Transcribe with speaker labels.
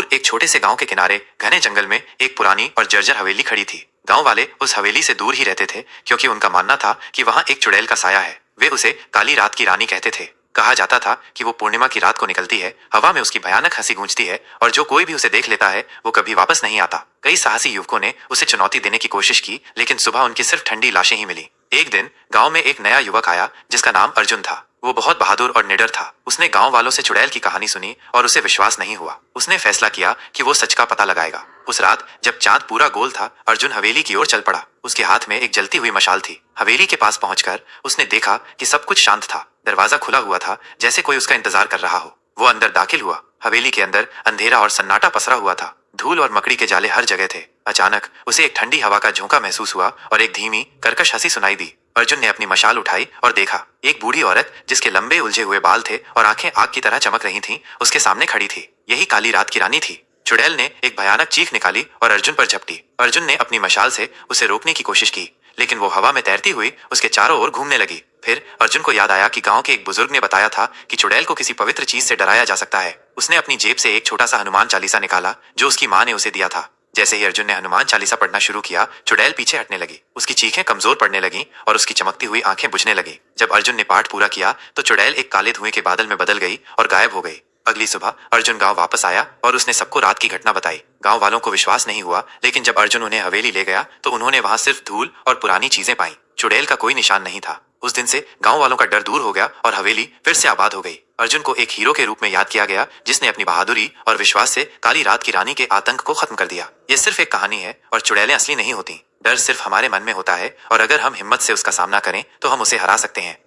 Speaker 1: दूर एक छोटे से गांव के किनारे घने जंगल में एक पुरानी और जर्जर हवेली खड़ी थी। गांव वाले उस हवेली से दूर ही रहते थे क्योंकि उनका मानना था कि वहां एक चुड़ैल का साया है। वे उसे काली रात की रानी कहते थे। कहा जाता था कि वो पूर्णिमा की रात को निकलती है, हवा में उसकी भयानक हंसी गूंजती है और जो कोई भी उसे देख लेता है वो कभी वापस नहीं आता। कई साहसी युवकों ने उसे चुनौती देने की कोशिश की, लेकिन सुबह उनकी सिर्फ ठंडी लाशें ही मिली। एक दिन गांव में एक नया युवक आया जिसका नाम अर्जुन था। वो बहुत बहादुर और निडर था। उसने गांव वालों से चुड़ैल की कहानी सुनी और उसे विश्वास नहीं हुआ। उसने फैसला किया कि वो सच का पता लगाएगा। उस रात जब चांद पूरा गोल था, अर्जुन हवेली की ओर चल पड़ा। उसके हाथ में एक जलती हुई मशाल थी। हवेली के पास पहुंचकर उसने देखा कि सब कुछ शांत था। दरवाजा खुला हुआ था, जैसे कोई उसका इंतजार कर रहा हो। वो अंदर दाखिल हुआ। हवेली के अंदर अंधेरा और सन्नाटा पसरा हुआ था। धूल और मकड़ी के जाले हर जगह थे। अचानक उसे एक ठंडी हवा का झोंका महसूस हुआ और एक धीमी कर्कश हंसी सुनाई दी। अर्जुन ने अपनी मशाल उठाई और देखा, एक बूढ़ी औरत जिसके लंबे उलझे हुए बाल थे और आंखें आग की तरह चमक रही थीं, उसके सामने खड़ी थी। यही काली रात की रानी थी। चुड़ैल ने एक भयानक चीख निकाली और अर्जुन पर झपटी। अर्जुन ने अपनी मशाल से उसे रोकने की कोशिश की, लेकिन वो हवा में तैरती हुई उसके चारों ओर घूमने लगी। फिर अर्जुन को याद आया कि गांव के एक बुजुर्ग ने बताया था कि चुड़ैल को किसी पवित्र चीज से डराया जा सकता है। उसने अपनी जेब से एक छोटा सा हनुमान चालीसा निकाला जो उसकी माँ ने उसे दिया था। जैसे ही अर्जुन ने हनुमान चालीसा पढ़ना शुरू किया, चुड़ैल पीछे हटने लगी। उसकी चीखें कमजोर पड़ने लगी और उसकी चमकती हुई आंखें बुझने लगी। जब अर्जुन ने पाठ पूरा किया तो चुड़ैल एक काले धुएं के बादल में बदल गई और गायब हो गई। अगली सुबह अर्जुन गांव वापस आया और उसने सबको रात की घटना बताई। गांव वालों को विश्वास नहीं हुआ, लेकिन जब अर्जुन उन्हें हवेली ले गया तो उन्होंने वहां सिर्फ धूल और पुरानी चीजें पाई। चुड़ैल का कोई निशान नहीं था। उस दिन से गांव वालों का डर दूर हो गया और हवेली फिर से आबाद हो गई। अर्जुन को एक हीरो के रूप में याद किया गया जिसने अपनी बहादुरी और विश्वास से काली रात की रानी के आतंक को खत्म कर दिया। ये सिर्फ एक कहानी है और चुड़ैलें असली नहीं होती। डर सिर्फ हमारे मन में होता है और अगर हम हिम्मत से उसका सामना करें तो हम उसे हरा सकते हैं।